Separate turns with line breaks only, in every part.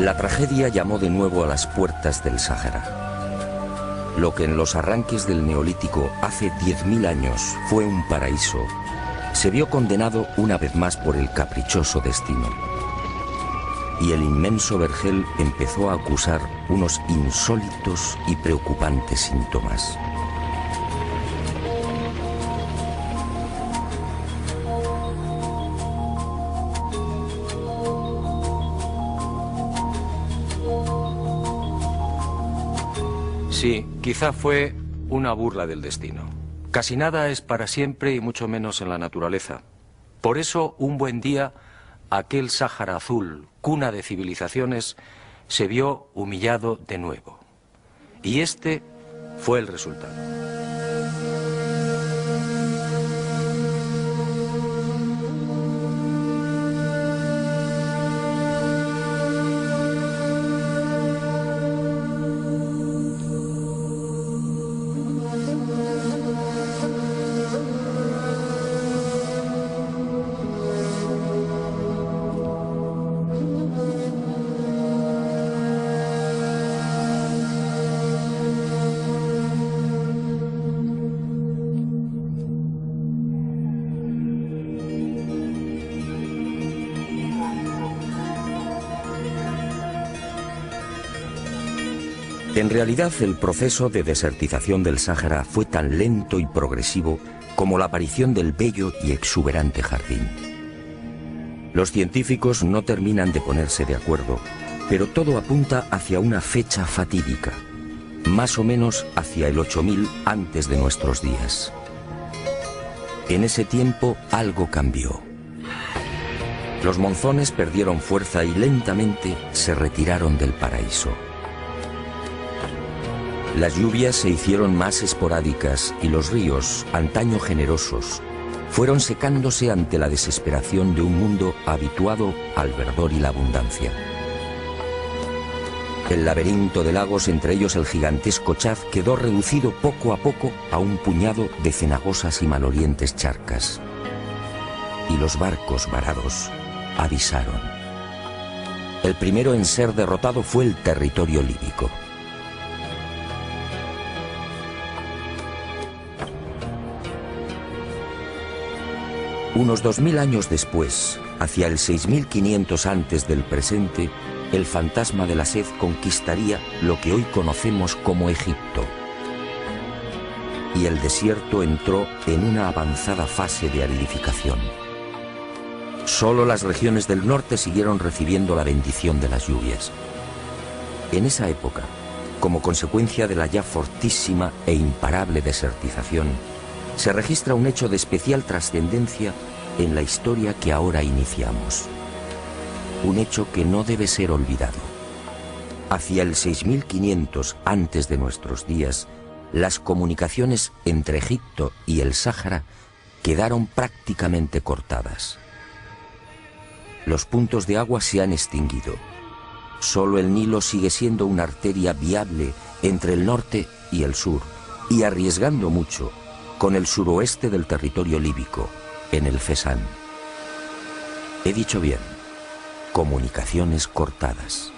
La tragedia llamó de nuevo a las puertas del Sáhara. Lo que en los arranques del Neolítico hace 10.000 años fue un paraíso, se vio condenado una vez más por el caprichoso destino. Y el inmenso vergel empezó a acusar unos insólitos y preocupantes síntomas.
Sí, quizá fue una burla del destino. Casi nada es para siempre y mucho menos en la naturaleza. Por eso, un buen día, aquel Sáhara azul, cuna de civilizaciones, se vio humillado de nuevo. Y este fue el resultado.
En realidad, el proceso de desertización del Sáhara fue tan lento y progresivo como la aparición del bello y exuberante jardín. Los científicos no terminan de ponerse de acuerdo, pero todo apunta hacia una fecha fatídica, más o menos hacia el 8000 antes de nuestros días. En ese tiempo algo cambió. Los monzones perdieron fuerza y lentamente se retiraron del paraíso. Las lluvias se hicieron más esporádicas y los ríos, antaño generosos, fueron secándose ante la desesperación de un mundo habituado al verdor y la abundancia. El laberinto de lagos, entre ellos el gigantesco Chad, quedó reducido poco a poco a un puñado de cenagosas y malolientes charcas. Y los barcos varados avisaron. El primero en ser derrotado fue el territorio líbico. Unos 2000 años después, hacia el 6500 antes del presente, el fantasma de la sed conquistaría lo que hoy conocemos como Egipto. Y el desierto entró en una avanzada fase de aridificación. Solo las regiones del norte siguieron recibiendo la bendición de las lluvias. En esa época, como consecuencia de la ya fortísima e imparable desertización, se registra un hecho de especial trascendencia en la historia que ahora iniciamos. Un hecho que no debe ser olvidado. Hacia el 6500 antes de nuestros días, las comunicaciones entre Egipto y el Sáhara quedaron prácticamente cortadas. Los puntos de agua se han extinguido. Solo el Nilo sigue siendo una arteria viable entre el norte y el sur, y arriesgando mucho, con el suroeste del territorio líbico, en el Fezzan. He dicho bien, comunicaciones cortadas.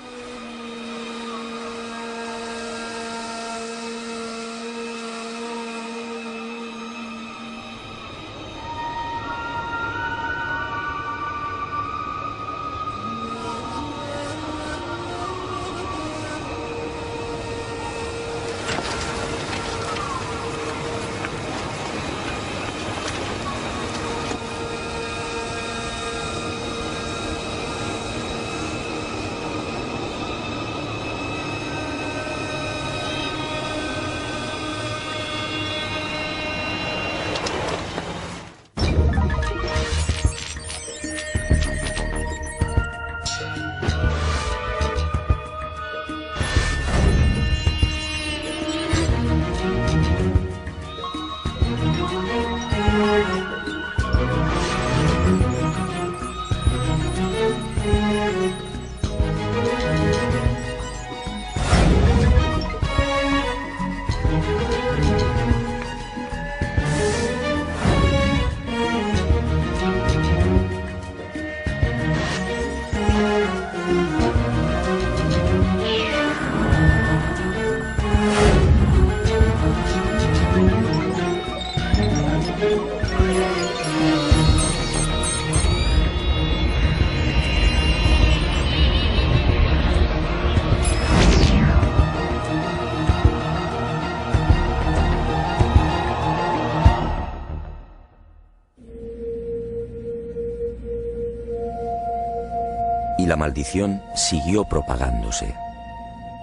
y la maldición siguió propagándose.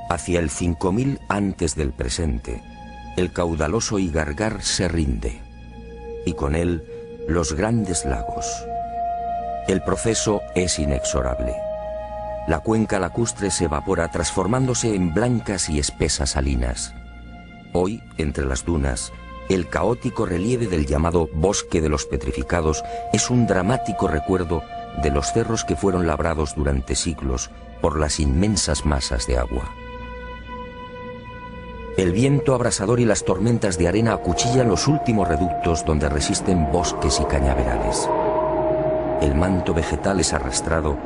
Hacia el 5000 antes del presente, el caudaloso Igargar se rinde, y con él los grandes lagos. El proceso es inexorable. La cuenca lacustre se evapora transformándose en blancas y espesas salinas. Hoy, entre las dunas, el caótico relieve del llamado Bosque de los Petrificados es un dramático recuerdo de los cerros que fueron labrados durante siglos por las inmensas masas de agua. El viento abrasador y las tormentas de arena acuchillan los últimos reductos donde resisten bosques y cañaverales. El manto vegetal es arrastrado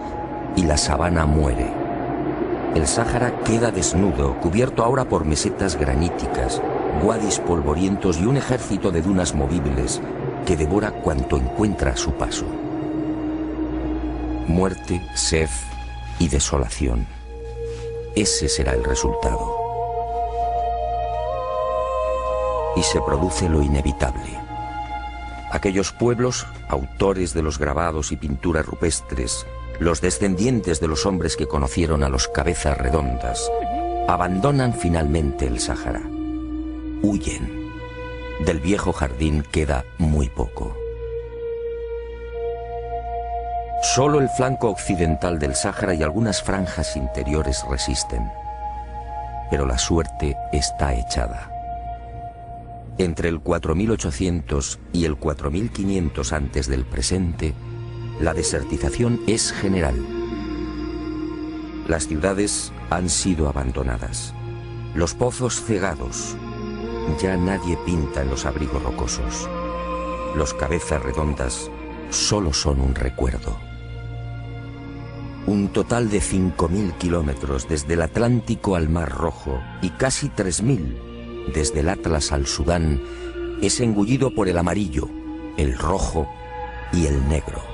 y la sabana muere. El Sáhara queda desnudo, cubierto ahora por mesetas graníticas, wadis polvorientos y un ejército de dunas movibles que devora cuanto encuentra a su paso. Muerte, sed y desolación. Ese será el resultado. Y se produce lo inevitable. Aquellos pueblos, autores de los grabados y pinturas rupestres, los descendientes de los hombres que conocieron a los cabezas redondas, abandonan finalmente el Sáhara. Huyen. Del viejo jardín queda muy poco. Solo el flanco occidental del Sáhara y algunas franjas interiores resisten. Pero la suerte está echada. Entre el 4800 y el 4500 antes del presente, la desertización es general. Las ciudades han sido abandonadas, los pozos cegados. Ya nadie pinta en los abrigos rocosos. Los cabezas redondas solo son un recuerdo. Un total de 5000 kilómetros desde el Atlántico al Mar Rojo y casi 3000 desde el Atlas al Sudán es engullido por el amarillo, el rojo y el negro.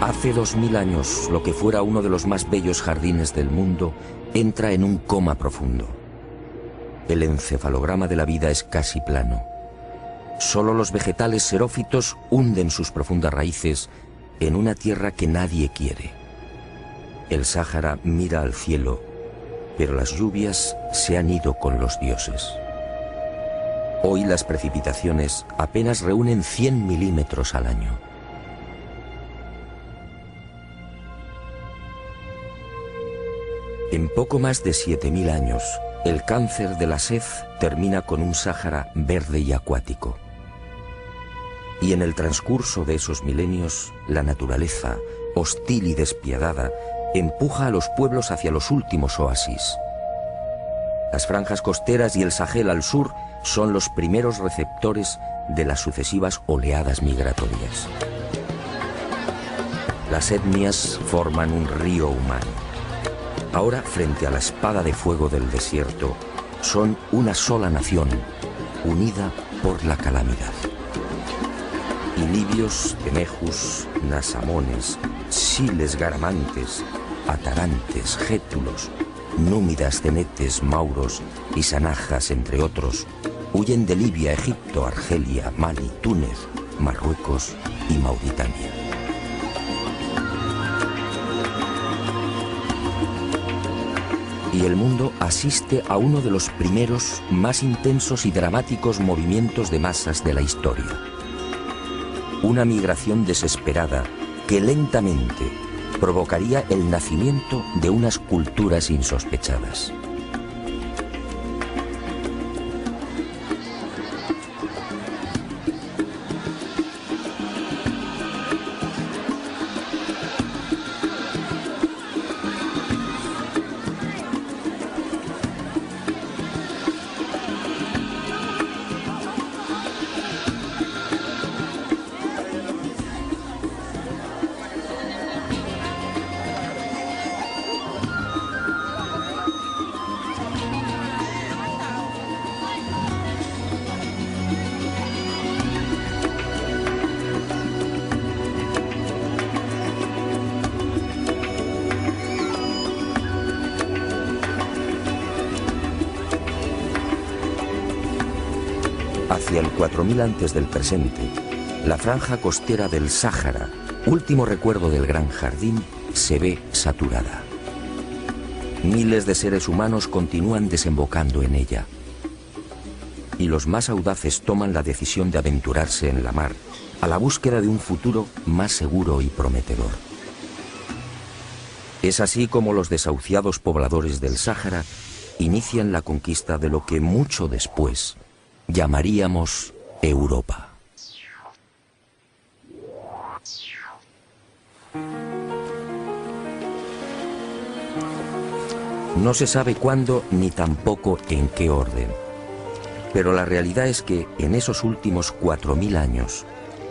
Hace 2000 años, lo que fuera uno de los más bellos jardines del mundo entra en un coma profundo. El encefalograma de la vida es casi plano. Solo los vegetales xerófitos hunden sus profundas raíces en una tierra que nadie quiere. El Sáhara mira al cielo, pero las lluvias se han ido con los dioses. Hoy las precipitaciones apenas reúnen 100 milímetros al año. En poco más de 7000 años, el cáncer de la sed termina con un Sáhara verde y acuático. Y en el transcurso de esos milenios, la naturaleza, hostil y despiadada, empuja a los pueblos hacia los últimos oasis. Las franjas costeras y el Sahel al sur son los primeros receptores de las sucesivas oleadas migratorias. Las etnias forman un río humano. Ahora, frente a la espada de fuego del desierto, son una sola nación, unida por la calamidad. Y libios, temejus, nasamones, siles garamantes, atarantes, gétulos, númidas, cenetes, mauros y sanajas, entre otros, huyen de Libia, Egipto, Argelia, Mali, Túnez, Marruecos y Mauritania. Y el mundo asiste a uno de los primeros, más intensos y dramáticos movimientos de masas de la historia. Una migración desesperada que lentamente provocaría el nacimiento de unas culturas insospechadas. hacia el 4000 antes del presente, la franja costera del Sáhara, último recuerdo del Gran Jardín, se ve saturada. Miles de seres humanos continúan desembocando en ella. Y los más audaces toman la decisión de aventurarse en la mar, a la búsqueda de un futuro más seguro y prometedor. Es así como los desahuciados pobladores del Sáhara inician la conquista de lo que mucho después llamaríamos Europa. No se sabe cuándo ni tampoco en qué orden. Pero la realidad es que en esos últimos 4000 años,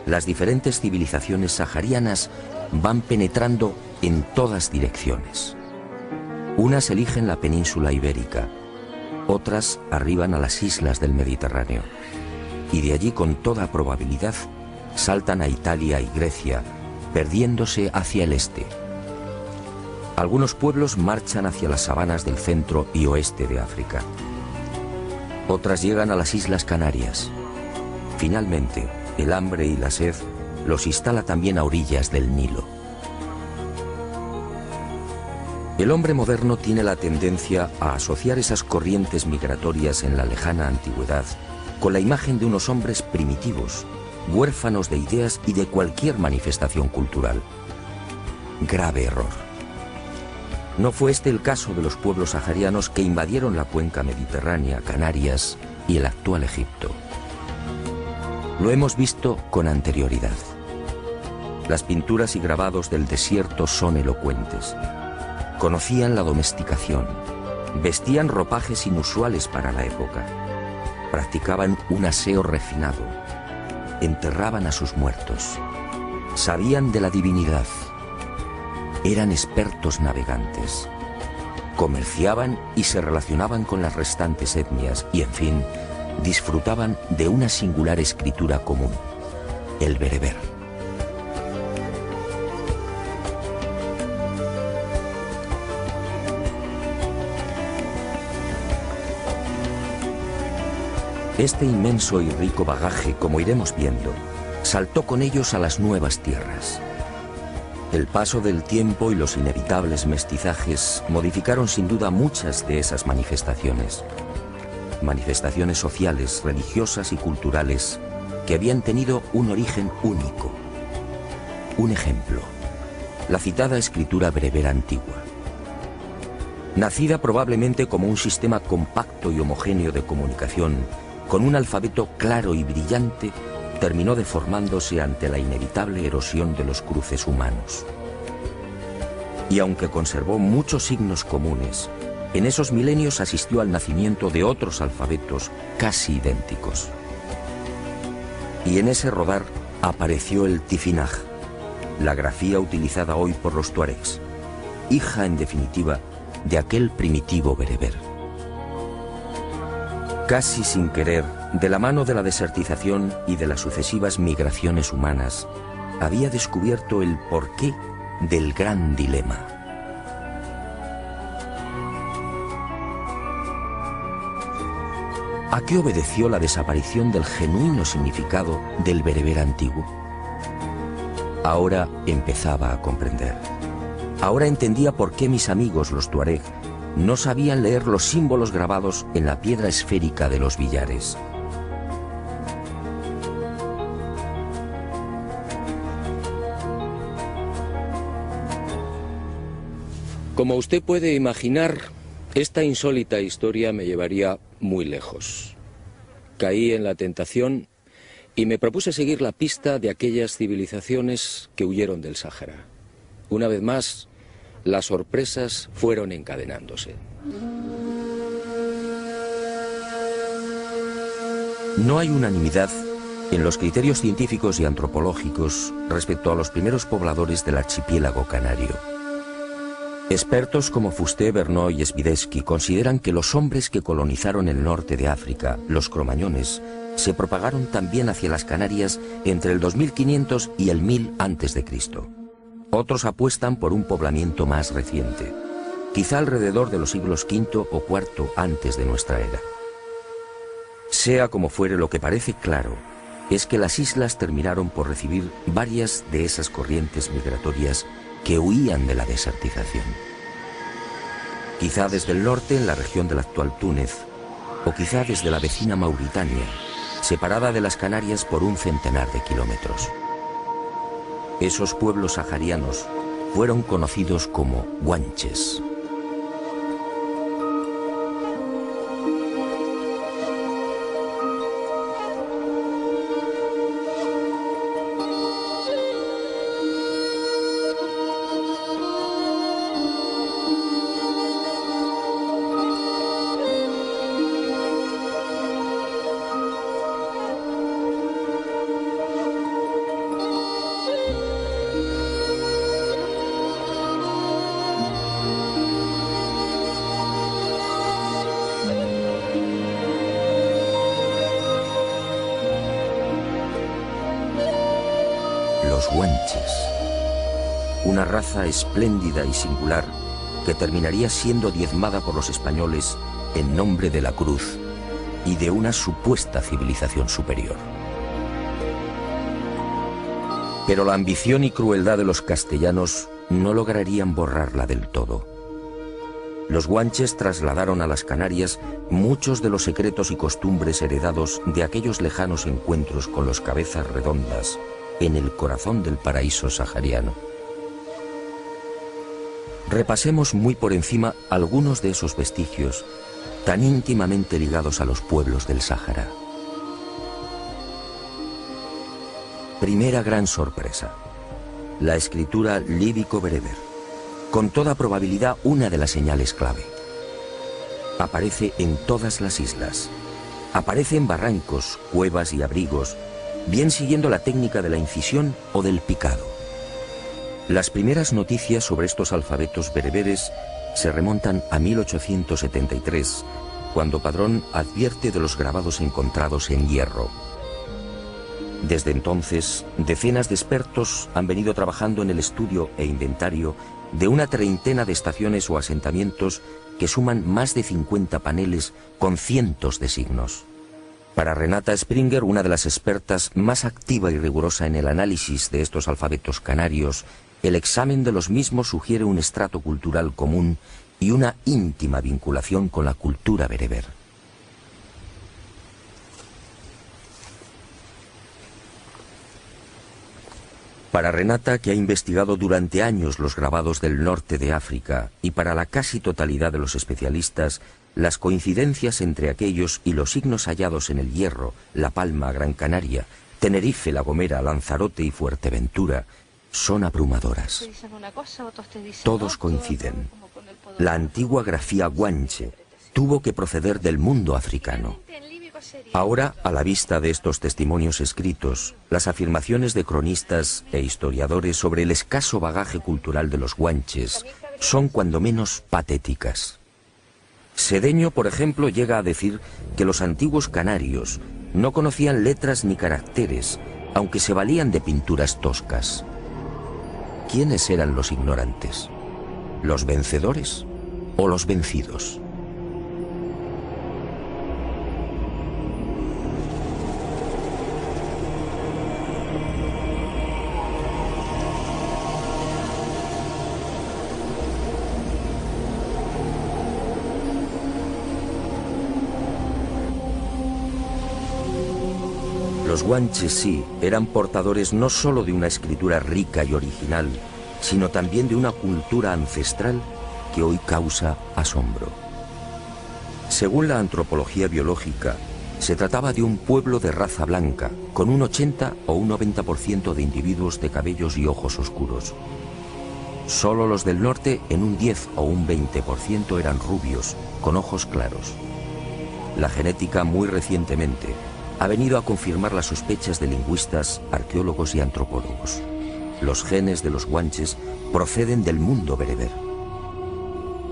las diferentes civilizaciones saharianas van penetrando en todas direcciones. Unas eligen la península ibérica, otras arriban a las islas del Mediterráneo, y de allí con toda probabilidad saltan a Italia y Grecia, perdiéndose hacia el este. Algunos pueblos marchan hacia las sabanas del centro y oeste de África. Otras llegan a las Islas Canarias. Finalmente, el hambre y la sed los instala también a orillas del Nilo. El hombre moderno tiene la tendencia a asociar esas corrientes migratorias en la lejana antigüedad con la imagen de unos hombres primitivos, huérfanos de ideas y de cualquier manifestación cultural. Grave error. No fue este el caso de los pueblos saharianos que invadieron la cuenca mediterránea, Canarias y el actual Egipto. Lo hemos visto con anterioridad. Las pinturas y grabados del desierto son elocuentes. Conocían la domesticación, vestían ropajes inusuales para la época, practicaban un aseo refinado, enterraban a sus muertos, sabían de la divinidad, eran expertos navegantes, comerciaban y se relacionaban con las restantes etnias y, en fin, disfrutaban de una singular escritura común, el bereber. Este inmenso y rico bagaje, como iremos viendo, saltó con ellos a las nuevas tierras. El paso del tiempo y los inevitables mestizajes modificaron sin duda muchas de esas manifestaciones. Manifestaciones sociales, religiosas y culturales que habían tenido un origen único. Un ejemplo, la citada escritura bereber antigua. Nacida probablemente como un sistema compacto y homogéneo de comunicación, con un alfabeto claro y brillante, terminó deformándose ante la inevitable erosión de los cruces humanos. Y aunque conservó muchos signos comunes, en esos milenios asistió al nacimiento de otros alfabetos casi idénticos. Y en ese rodar apareció el tifinagh, la grafía utilizada hoy por los tuaregs, hija en definitiva de aquel primitivo bereber. Casi sin querer, de la mano de la desertización y de las sucesivas migraciones humanas, había descubierto el porqué del gran dilema. ¿A qué obedeció la desaparición del genuino significado del bereber antiguo? Ahora empezaba a comprender. Ahora entendía por qué mis amigos los tuareg no sabían leer los símbolos grabados en la piedra esférica de los billares.
Como usted puede imaginar, esta insólita historia me llevaría muy lejos. Caí en la tentación y me propuse seguir la pista de aquellas civilizaciones que huyeron del Sáhara. Una vez más, las sorpresas fueron encadenándose.
No hay unanimidad en los criterios científicos y antropológicos respecto a los primeros pobladores del archipiélago canario. Expertos como Fusté, Verneau y Swiderski consideran que los hombres que colonizaron el norte de África, los cromañones, se propagaron también hacia las Canarias entre el 2500 y el 1000 a.C. Otros apuestan por un poblamiento más reciente, quizá alrededor de los siglos V o IV antes de nuestra era. Sea como fuere, lo que parece claro es que las islas terminaron por recibir varias de esas corrientes migratorias que huían de la desertización. Quizá desde el norte, en la región del actual Túnez, o quizá desde la vecina Mauritania, separada de las Canarias por un centenar de kilómetros. Esos pueblos saharianos fueron conocidos como guanches. Los guanches, una raza espléndida y singular que terminaría siendo diezmada por los españoles en nombre de la cruz y de una supuesta civilización superior. Pero la ambición y crueldad de los castellanos no lograrían borrarla del todo. Los guanches trasladaron a las Canarias muchos de los secretos y costumbres heredados de aquellos lejanos encuentros con los cabezas redondas en el corazón del paraíso sahariano. Repasemos muy por encima algunos de esos vestigios tan íntimamente ligados a los pueblos del Sáhara. Primera gran sorpresa: la escritura líbico-bereber, con toda probabilidad una de las señales clave. Aparece en todas las islas, aparece en barrancos, cuevas y abrigos, bien siguiendo la técnica de la incisión o del picado. Las primeras noticias sobre estos alfabetos bereberes se remontan a 1873, cuando Padrón advierte de los grabados encontrados en hierro. Desde entonces, decenas de expertos han venido trabajando en el estudio e inventario de una treintena de estaciones o asentamientos que suman más de 50 paneles con cientos de signos. Para Renata Springer, una de las expertas más activa y rigurosa en el análisis de estos alfabetos canarios, el examen de los mismos sugiere un estrato cultural común y una íntima vinculación con la cultura bereber. Para Renata, que ha investigado durante años los grabados del norte de África, y para la casi totalidad de los especialistas, las coincidencias entre aquellos y los signos hallados en el Hierro, La Palma, Gran Canaria, Tenerife, La Gomera, Lanzarote y Fuerteventura son abrumadoras. Todos coinciden. La antigua grafía guanche tuvo que proceder del mundo africano. Ahora, a la vista de estos testimonios escritos, las afirmaciones de cronistas e historiadores sobre el escaso bagaje cultural de los guanches son cuando menos patéticas. Sedeño, por ejemplo, llega a decir que los antiguos canarios no conocían letras ni caracteres, aunque se valían de pinturas toscas. ¿Quiénes eran los ignorantes? ¿Los vencedores o los vencidos? Los guanches, sí, eran portadores no solo de una escritura rica y original, sino también de una cultura ancestral que hoy causa asombro. Según la antropología biológica, se trataba de un pueblo de raza blanca, con un 80 o un 90% de individuos de cabellos y ojos oscuros. Solo los del norte, en un 10 o un 20%, eran rubios, con ojos claros. La genética, muy recientemente, ha venido a confirmar las sospechas de lingüistas, arqueólogos y antropólogos. Los genes de los guanches proceden del mundo bereber.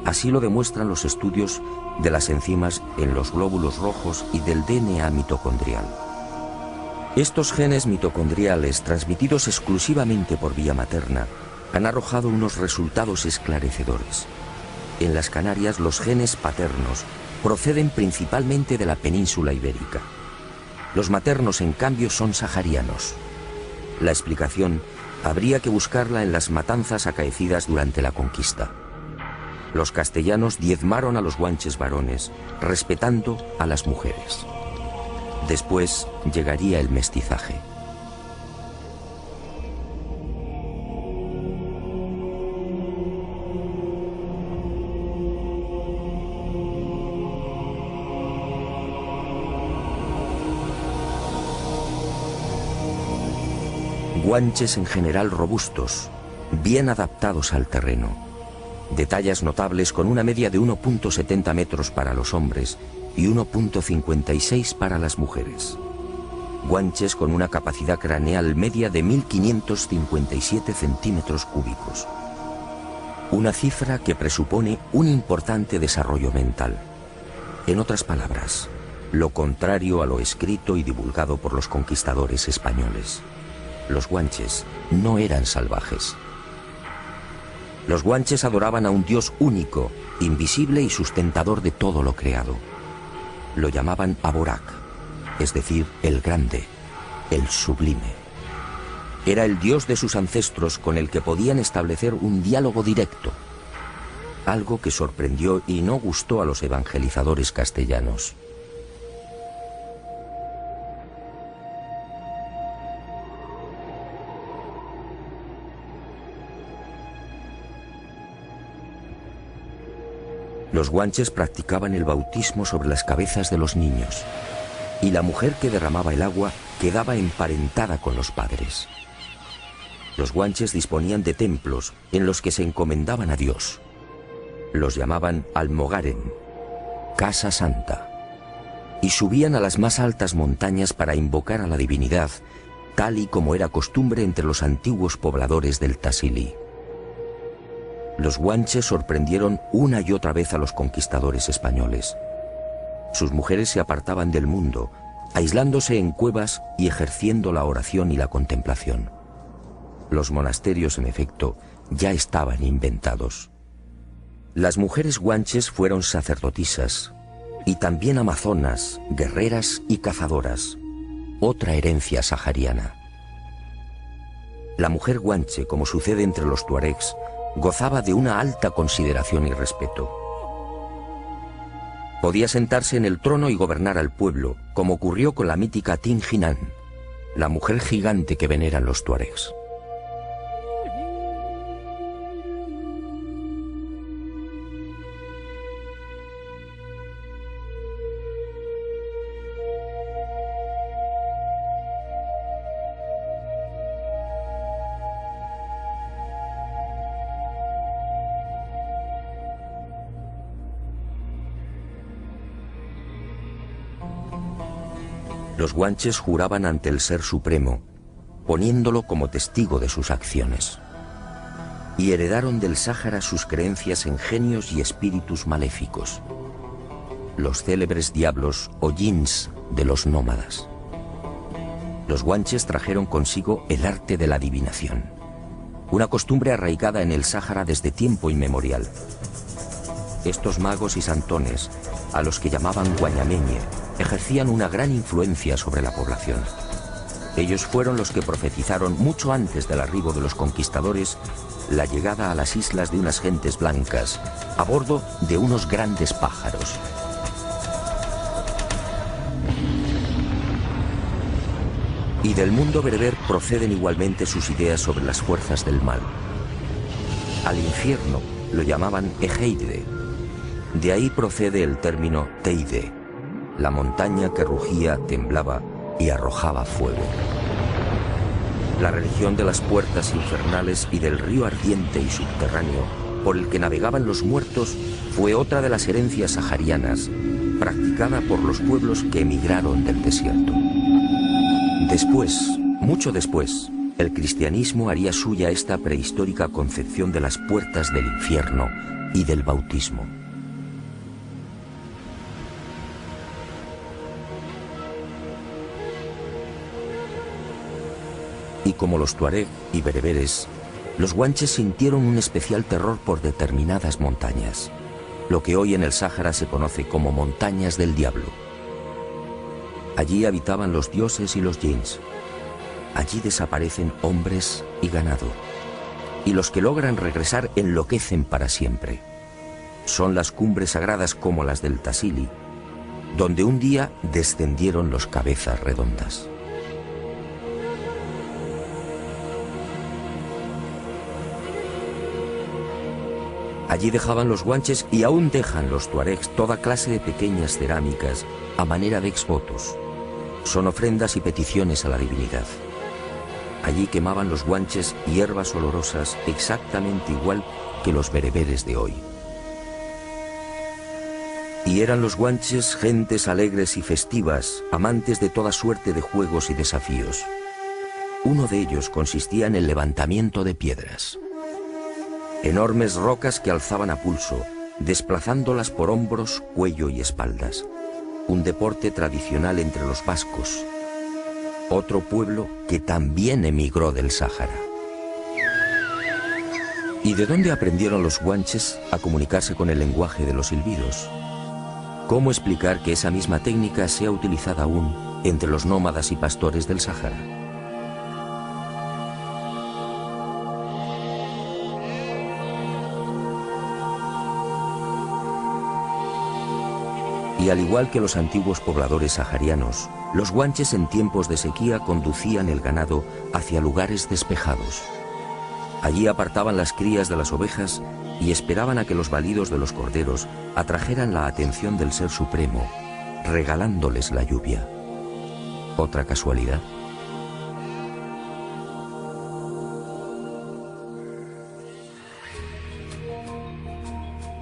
Así lo demuestran los estudios de las enzimas en los glóbulos rojos y del DNA mitocondrial. Estos genes mitocondriales, transmitidos exclusivamente por vía materna, han arrojado unos resultados esclarecedores. En las Canarias, los genes paternos proceden principalmente de la península ibérica. Los maternos, en cambio, son saharianos. La explicación habría que buscarla en las matanzas acaecidas durante la conquista. Los castellanos diezmaron a los guanches varones, respetando a las mujeres. Después llegaría el mestizaje. Guanches en general robustos, bien adaptados al terreno, de tallas notables con una media de 1,70 metros para los hombres y 1,56 para las mujeres. Guanches con una capacidad craneal media de 1.557 centímetros cúbicos. Una cifra que presupone un importante desarrollo mental. En otras palabras, lo contrario a lo escrito y divulgado por los conquistadores españoles. Los guanches no eran salvajes. Los guanches adoraban a un Dios único, invisible y sustentador de todo lo creado. Lo llamaban Aborak, es decir, el grande, el sublime. Era el Dios de sus ancestros con el que podían establecer un diálogo directo, algo que sorprendió y no gustó a los evangelizadores castellanos. Los guanches practicaban el bautismo sobre las cabezas de los niños, y la mujer que derramaba el agua quedaba emparentada con los padres. Los guanches disponían de templos en los que se encomendaban a Dios. Los llamaban Almogaren, Casa Santa, y subían a las más altas montañas para invocar a la divinidad, tal y como era costumbre entre los antiguos pobladores del Tassili. Los guanches sorprendieron una y otra vez a los conquistadores españoles. Sus mujeres se apartaban del mundo, aislándose en cuevas y ejerciendo la oración y la contemplación. Los monasterios, en efecto, ya estaban inventados. Las mujeres guanches fueron sacerdotisas y también amazonas, guerreras y cazadoras, otra herencia sahariana. La mujer guanche, como sucede entre los tuaregs, gozaba de una alta consideración y respeto. Podía sentarse en el trono y gobernar al pueblo, como ocurrió con la mítica Tin Jinan, la mujer gigante que veneran los tuaregs. Los guanches juraban ante el Ser Supremo, poniéndolo como testigo de sus acciones. Y heredaron del Sáhara sus creencias en genios y espíritus maléficos, los célebres diablos o yins de los nómadas. Los guanches trajeron consigo el arte de la adivinación, una costumbre arraigada en el Sáhara desde tiempo inmemorial. Estos magos y santones, a los que llamaban guañameñe, ejercían una gran influencia sobre la población. Ellos fueron los que profetizaron mucho antes del arribo de los conquistadores la llegada a las islas de unas gentes blancas a bordo de unos grandes pájaros. Y del mundo bereber proceden igualmente sus ideas sobre las fuerzas del mal. Al infierno lo llamaban Egeide. De ahí procede el término Teide, la montaña que rugía, temblaba y arrojaba fuego. La religión de las puertas infernales y del río ardiente y subterráneo por el que navegaban los muertos fue otra de las herencias saharianas, practicada por los pueblos que emigraron del desierto. Después, mucho después, el cristianismo haría suya esta prehistórica concepción de las puertas del infierno y del bautismo. Y como los tuareg y bereberes, los guanches sintieron un especial terror por determinadas montañas. lo que hoy en el Sáhara se conoce como Montañas del Diablo. Allí habitaban los dioses y los jinns. Allí desaparecen hombres y ganado. Y los que logran regresar enloquecen para siempre. Son las cumbres sagradas como las del Tassili, donde un día descendieron los cabezas redondas. Allí dejaban los guanches y aún dejan los tuaregs toda clase de pequeñas cerámicas a manera de exvotos. Son ofrendas y peticiones a la divinidad. Allí quemaban los guanches hierbas olorosas exactamente igual que los bereberes de hoy. Y eran los guanches gentes alegres y festivas, amantes de toda suerte de juegos y desafíos. Uno de ellos consistía en el levantamiento de piedras. Enormes rocas que alzaban a pulso, desplazándolas por hombros, cuello y espaldas. Un deporte tradicional entre los vascos, otro pueblo que también emigró del Sáhara. ¿Y de dónde aprendieron los guanches a comunicarse con el lenguaje de los silbidos? ¿Cómo explicar que esa misma técnica sea utilizada aún entre los nómadas y pastores del Sáhara? Y al igual que los antiguos pobladores saharianos, los guanches en tiempos de sequía conducían el ganado hacia lugares despejados. Allí apartaban las crías de las ovejas y esperaban a que los balidos de los corderos atrajeran la atención del Ser Supremo, regalándoles la lluvia. ¿Otra casualidad?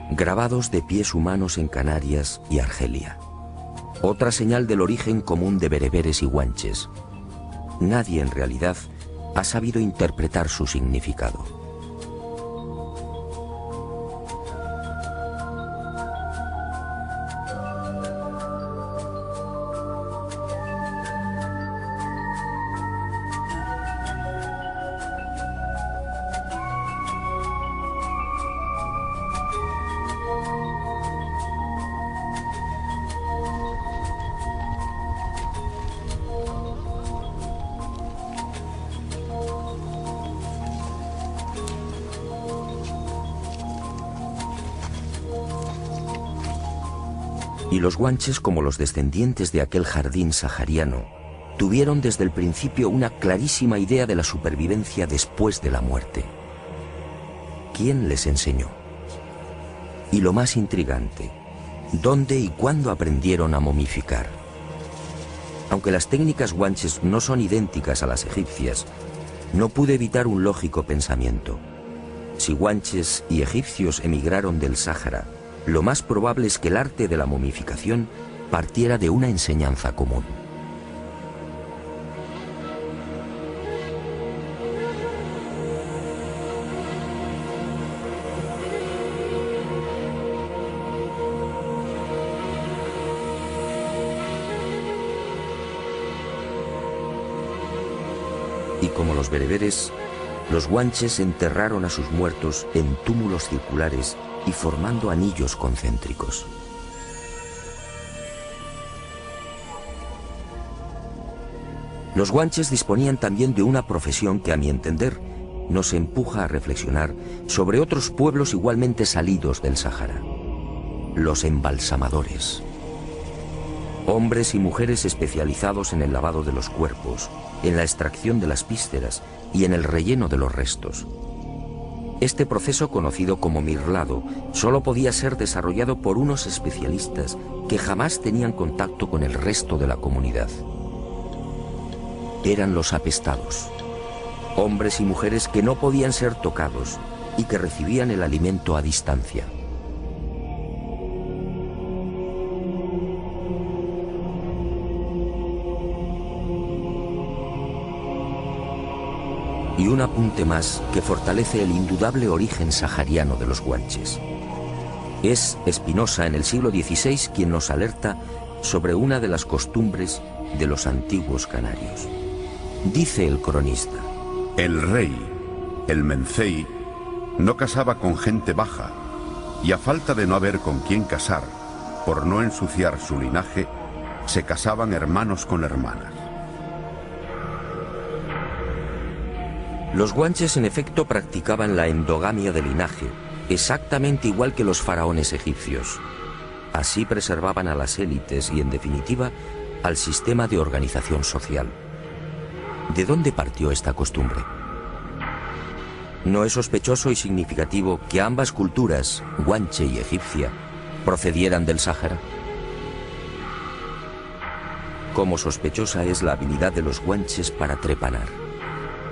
Grabados de pies humanos en Canarias y Argelia. Otra señal del origen común de bereberes y guanches. Nadie en realidad ha sabido interpretar su significado. Y los guanches, como los descendientes de aquel jardín sahariano, tuvieron desde el principio una clarísima idea de la supervivencia después de la muerte. ¿Quién les enseñó? Y lo más intrigante, ¿dónde y cuándo aprendieron a momificar? Aunque las técnicas guanches no son idénticas a las egipcias, no pude evitar un lógico pensamiento. Si guanches y egipcios emigraron del Sáhara, lo más probable es que el arte de la momificación partiera de una enseñanza común. Y como los bereberes, los guanches enterraron a sus muertos en túmulos circulares y formando anillos concéntricos. Los guanches disponían también de una profesión que, a mi entender, nos empuja a reflexionar sobre otros pueblos igualmente salidos del Sáhara: los embalsamadores. Hombres y mujeres especializados en el lavado de los cuerpos, en la extracción de las vísceras y en el relleno de los restos. Este proceso, conocido como mirlado, solo podía ser desarrollado por unos especialistas que jamás tenían contacto con el resto de la comunidad. Eran los apestados, hombres y mujeres que no podían ser tocados y que recibían el alimento a distancia. Y un apunte más que fortalece el indudable origen sahariano de los guanches. Es Spinoza en el siglo XVI quien nos alerta sobre una de las costumbres de los antiguos canarios. Dice el cronista:
el rey, el mencey, no casaba con gente baja, y a falta de no haber con quién casar, por no ensuciar su linaje, se casaban hermanos con hermanas.
Los guanches en efecto practicaban la endogamia de linaje, exactamente igual que los faraones egipcios. Así preservaban a las élites y, en definitiva, al sistema de organización social. ¿De dónde partió esta costumbre? ¿No es sospechoso y significativo que ambas culturas, guanche y egipcia, procedieran del Sáhara? Como sospechosa es la habilidad de los guanches para trepanar,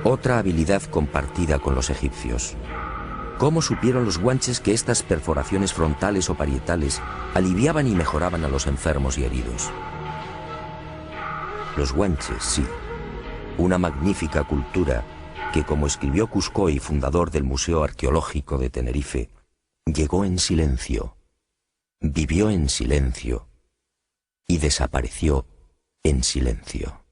otra habilidad compartida con los egipcios. ¿Cómo supieron los guanches que estas perforaciones frontales o parietales aliviaban y mejoraban a los enfermos y heridos? Los guanches, sí, una magnífica cultura que, como escribió Cuscoy, fundador del Museo Arqueológico de Tenerife, llegó en silencio, vivió en silencio y desapareció en silencio.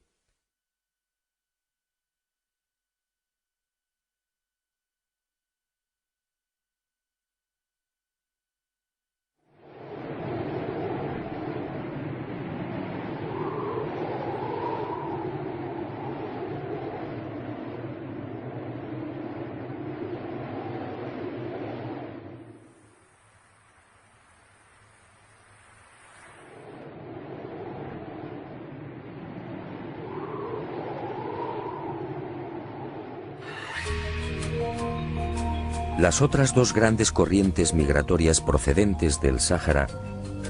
Las otras dos grandes corrientes migratorias procedentes del Sáhara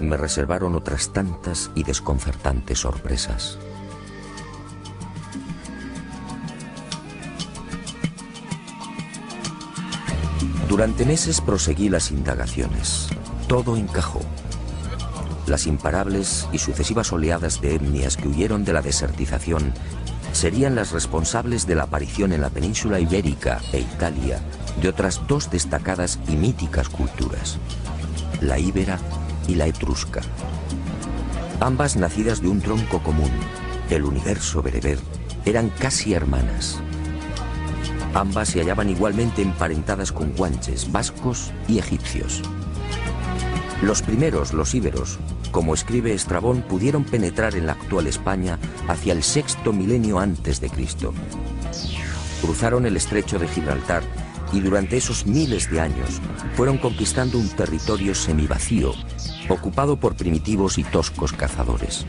me reservaron otras tantas y desconcertantes sorpresas. Durante meses proseguí las indagaciones. Todo encajó. Las imparables y sucesivas oleadas de etnias que huyeron de la desertización serían las responsables de la aparición en la península ibérica e Italia de otras dos destacadas y míticas culturas, la íbera y la etrusca. Ambas nacidas de un tronco común, el universo bereber, eran casi hermanas. Ambas se hallaban igualmente emparentadas con guanches, vascos y egipcios. Los primeros, los íberos, como escribe Estrabón, pudieron penetrar en la actual España hacia el sexto milenio antes de Cristo. Cruzaron el estrecho de Gibraltar y durante esos miles de años fueron conquistando un territorio semivacío, ocupado por primitivos y toscos cazadores.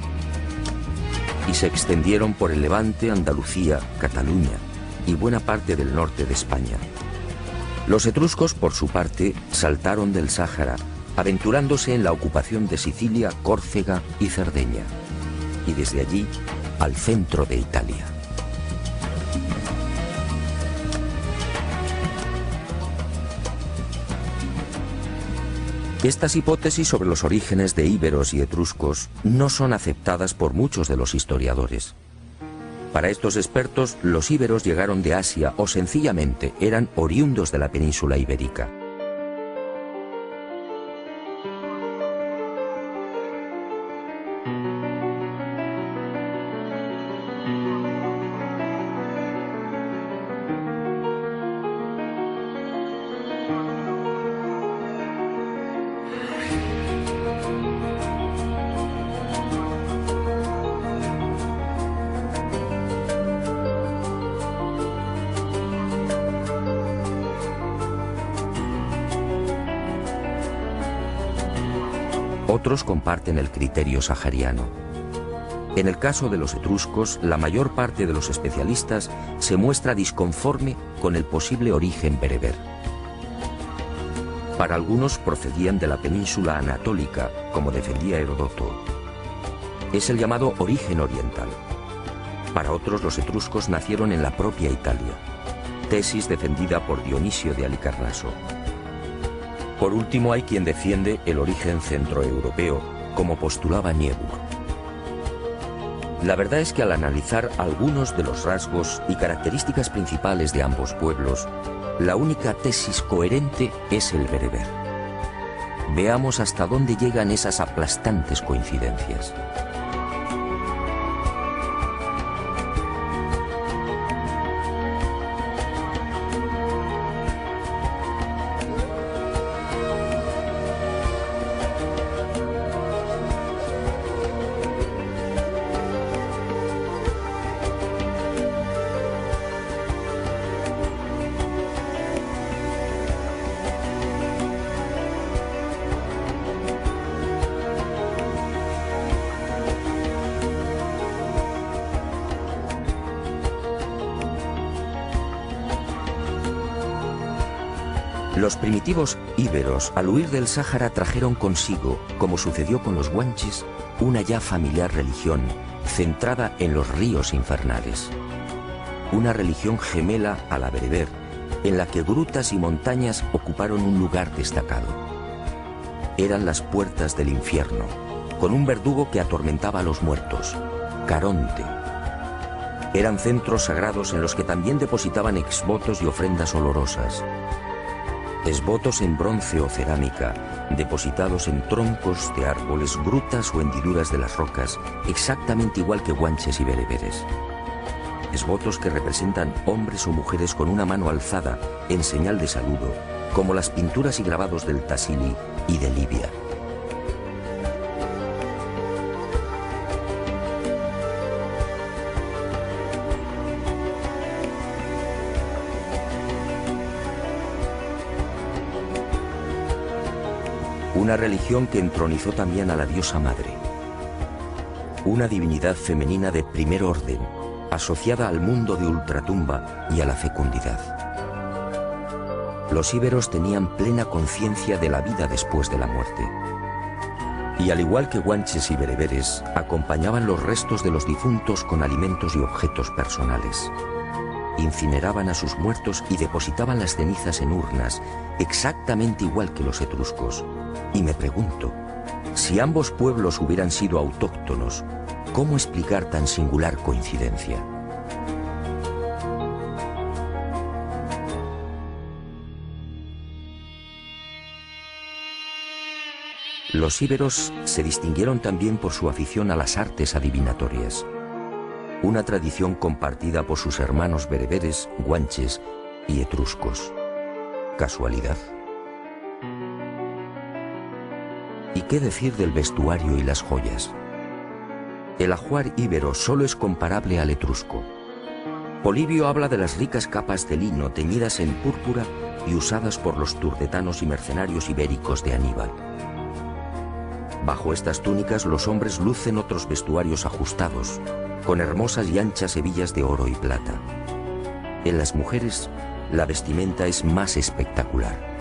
Y se extendieron por el Levante, Andalucía, Cataluña y buena parte del norte de España. Los etruscos, por su parte, saltaron del Sáhara, aventurándose en la ocupación de Sicilia, Córcega y Cerdeña, y desde allí al centro de Italia. Estas hipótesis sobre los orígenes de íberos y etruscos no son aceptadas por muchos de los historiadores. Para estos expertos, los íberos llegaron de Asia o sencillamente eran oriundos de la península ibérica. Otros comparten el criterio sahariano. En el caso de los etruscos, la mayor parte de los especialistas se muestra disconforme con el posible origen bereber. Para algunos procedían de la península anatólica, como defendía Heródoto. Es el llamado origen oriental. Para otros, los etruscos nacieron en la propia Italia, tesis defendida por Dionisio de Halicarnaso. Por último, hay quien defiende el origen centroeuropeo, como postulaba Niebuhr. La verdad es que al analizar algunos de los rasgos y características principales de ambos pueblos, la única tesis coherente es el bereber. Veamos hasta dónde llegan esas aplastantes coincidencias. Los primitivos íberos, al huir del Sáhara, trajeron consigo, como sucedió con los guanches, una ya familiar religión centrada en los ríos infernales. Una religión gemela a la bereber, en la que grutas y montañas ocuparon un lugar destacado. Eran las puertas del infierno, con un verdugo que atormentaba a los muertos, Caronte. Eran centros sagrados en los que también depositaban exvotos y ofrendas olorosas. Exvotos en bronce o cerámica, depositados en troncos de árboles, grutas o hendiduras de las rocas, exactamente igual que guanches y bereberes. Exvotos que representan hombres o mujeres con una mano alzada en señal de saludo, como las pinturas y grabados del Tassili y de Libia. Una religión que entronizó también a la diosa madre. Una divinidad femenina de primer orden, asociada al mundo de ultratumba y a la fecundidad. Los íberos tenían plena conciencia de la vida después de la muerte. Y al igual que guanches y bereberes, acompañaban los restos de los difuntos con alimentos y objetos personales. Incineraban a sus muertos y depositaban las cenizas en urnas, exactamente igual que los etruscos. Y me pregunto, si ambos pueblos hubieran sido autóctonos, ¿cómo explicar tan singular coincidencia? Los íberos se distinguieron también por su afición a las artes adivinatorias, una tradición compartida por sus hermanos bereberes, guanches y etruscos. ¿Casualidad? ¿Y qué decir del vestuario y las joyas? El ajuar íbero solo es comparable al etrusco. Polibio habla de las ricas capas de lino teñidas en púrpura y usadas por los turdetanos y mercenarios ibéricos de Aníbal. Bajo estas túnicas los hombres lucen otros vestuarios ajustados, con hermosas y anchas hebillas de oro y plata. En las mujeres, la vestimenta es más espectacular.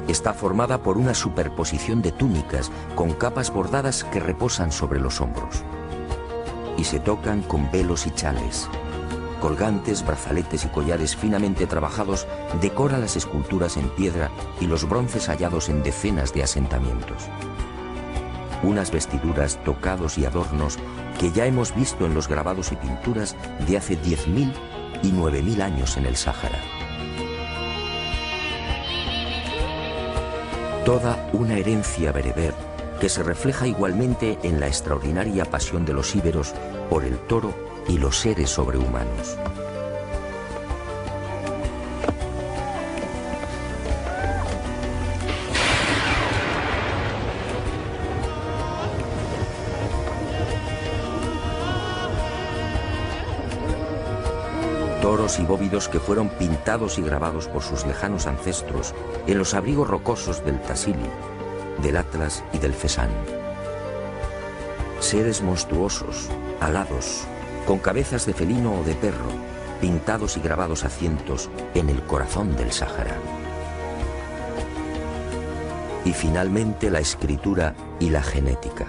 Está formada por una superposición de túnicas con capas bordadas que reposan sobre los hombros. Y se tocan con velos y chales. Colgantes, brazaletes y collares finamente trabajados decoran las esculturas en piedra y los bronces hallados en decenas de asentamientos. Unas vestiduras, tocados y adornos que ya hemos visto en los grabados y pinturas de hace 10.000 y 9.000 años en el Sáhara. Toda una herencia bereber que se refleja igualmente en la extraordinaria pasión de los íberos por el toro y los seres sobrehumanos. Toros y bóvidos que fueron pintados y grabados por sus lejanos ancestros en los abrigos rocosos del Tassili, del Atlas y del Fesán. Seres monstruosos, alados, con cabezas de felino o de perro, pintados y grabados a cientos en el corazón del Sáhara. Y finalmente la escritura y la genética.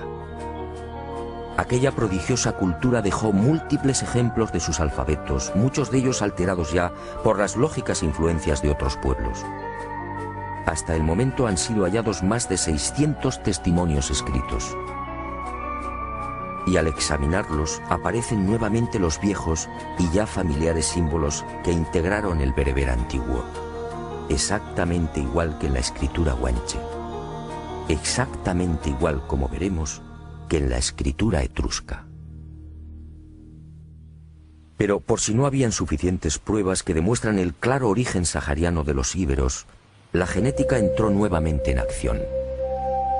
Aquella prodigiosa cultura dejó múltiples ejemplos de sus alfabetos, muchos de ellos alterados ya por las lógicas influencias de otros pueblos. Hasta el momento han sido hallados más de 600 testimonios escritos. Y al examinarlos aparecen nuevamente los viejos y ya familiares símbolos que integraron el bereber antiguo, exactamente igual que en la escritura guanche, exactamente igual, como veremos, que en la escritura etrusca. Pero por si no habían suficientes pruebas que demuestran el claro origen sahariano de los íberos, la genética entró nuevamente en acción.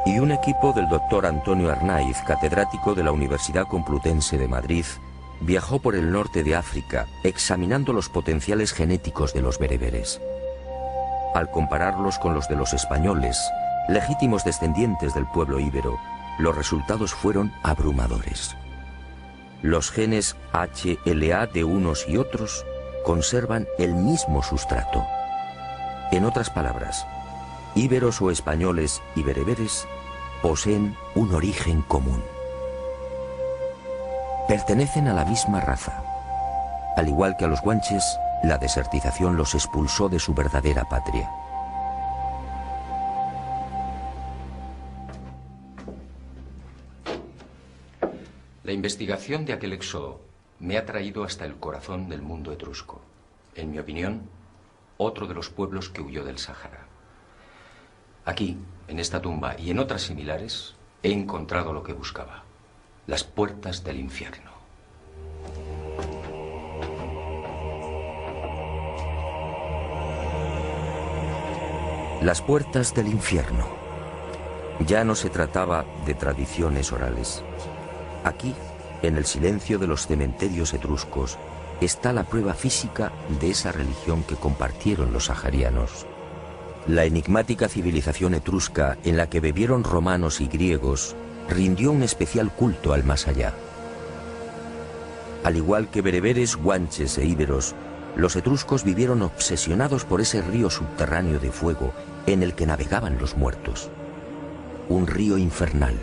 Y un equipo del doctor Antonio Arnaiz, catedrático de la Universidad Complutense de Madrid, viajó por el norte de África examinando los potenciales genéticos de los bereberes. Al compararlos con los de los españoles, legítimos descendientes del pueblo íbero, los resultados fueron abrumadores. Los genes HLA de unos y otros conservan el mismo sustrato. En otras palabras, íberos o españoles y bereberes poseen un origen común. Pertenecen a la misma raza. Al igual que a los guanches, la desertización los expulsó de su verdadera patria.
La investigación de aquel éxodo me ha traído hasta el corazón del mundo etrusco. En mi opinión, otro de los pueblos que huyó del Sáhara. Aquí, en esta tumba y en otras similares, he encontrado lo que buscaba: las puertas del infierno.
Las puertas del infierno. Ya no se trataba de tradiciones orales. Aquí, en el silencio de los cementerios etruscos, está la prueba física de esa religión que compartieron los saharianos. La enigmática civilización etrusca, en la que bebieron romanos y griegos, rindió un especial culto al más allá. Al igual que bereberes, guanches e íberos, los etruscos vivieron obsesionados por ese río subterráneo de fuego en el que navegaban los muertos. Un río infernal.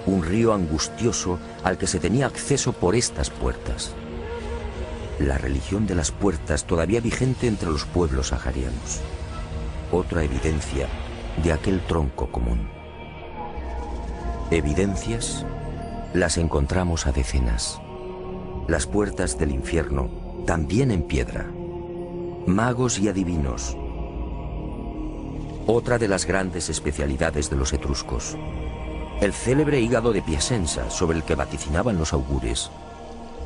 Un río angustioso al que se tenía acceso por estas puertas. La religión de las puertas todavía vigente entre los pueblos saharianos. Otra evidencia de aquel tronco común. Evidencias las encontramos a decenas. Las puertas del infierno, también en piedra. Magos y adivinos. Otra de las grandes especialidades de los etruscos. El célebre hígado de Piacenza, sobre el que vaticinaban los augures.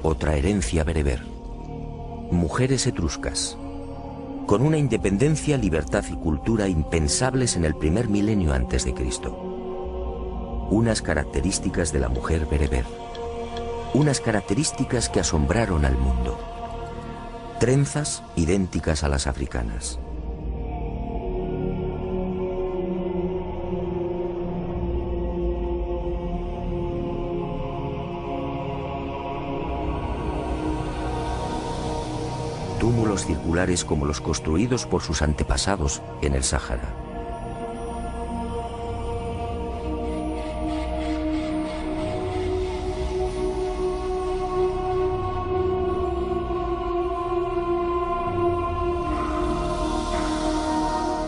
Otra herencia bereber. Mujeres etruscas. Con una independencia, libertad y cultura impensables en el primer milenio antes de Cristo. Unas características de la mujer bereber. Unas características que asombraron al mundo. Trenzas idénticas a las africanas. Túmulos circulares como los construidos por sus antepasados en el Sáhara.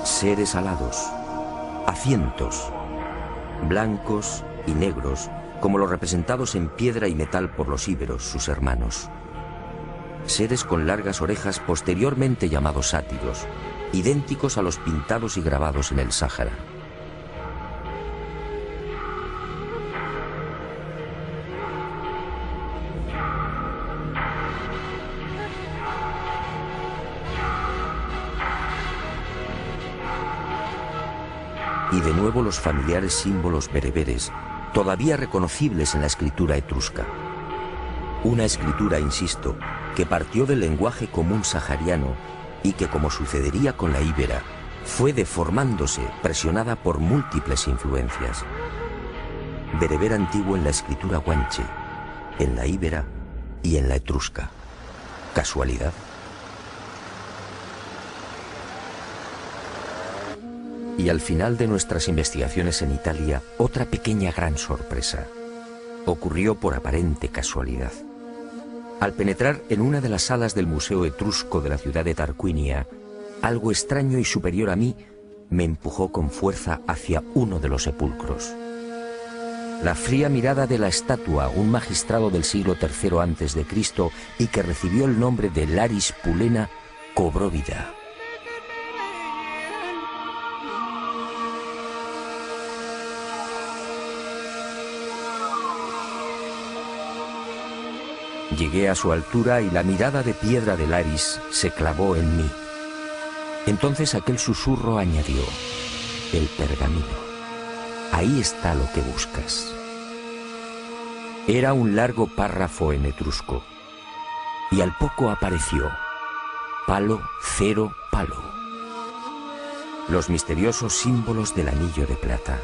Seres alados, a cientos, blancos y negros, como los representados en piedra y metal por los íberos, sus hermanos. Seres con largas orejas posteriormente llamados sátiros, idénticos a los pintados y grabados en el Sáhara. Y de nuevo los familiares símbolos bereberes, todavía reconocibles en la escritura etrusca. Una escritura, insisto, que partió del lenguaje común sahariano y que, como sucedería con la íbera, fue deformándose, presionada por múltiples influencias. Bereber antiguo en la escritura guanche, en la íbera y en la etrusca. ¿Casualidad? Y al final de nuestras investigaciones en Italia, otra pequeña gran sorpresa. Ocurrió por aparente casualidad. Al penetrar en una de las salas del Museo Etrusco de la ciudad de Tarquinia, algo extraño y superior a mí me empujó con fuerza hacia uno de los sepulcros. La fría mirada de la estatua, un magistrado del siglo III a.C. y que recibió el nombre de Laris Pulena, cobró vida. Llegué a su altura y la mirada de piedra de Laris se clavó en mí. Entonces aquel susurro añadió: el pergamino. Ahí está lo que buscas. Era un largo párrafo en etrusco. Y al poco apareció: palo, cero, palo. Los misteriosos símbolos del anillo de plata.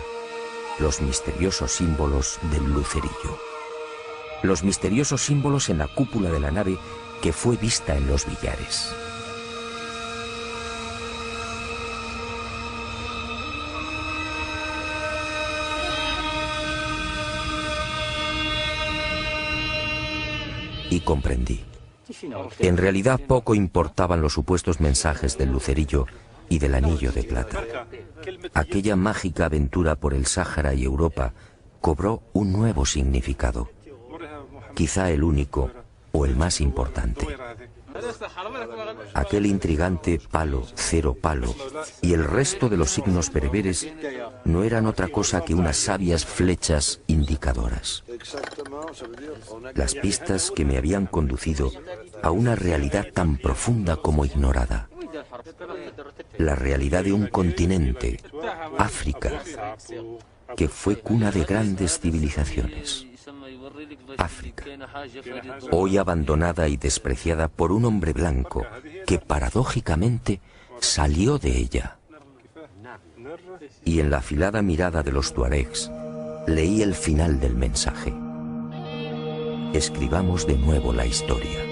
Los misteriosos símbolos del lucerillo. Los misteriosos símbolos en la cúpula de la nave que fue vista en los billares. y comprendí. En realidad poco importaban los supuestos mensajes del lucerillo y del anillo de plata. Aquella mágica aventura por el Sáhara y Europa cobró un nuevo significado, quizá el único o el más importante. Aquel intrigante palo, cero palo, y el resto de los signos bereberes no eran otra cosa que unas sabias flechas indicadoras. Las pistas que me habían conducido a una realidad tan profunda como ignorada. La realidad de un continente, África, que fue cuna de grandes civilizaciones. África, hoy abandonada y despreciada por un hombre blanco que paradójicamente salió de ella. Y en la afilada mirada de los tuaregs leí el final del mensaje. Escribamos de nuevo la historia.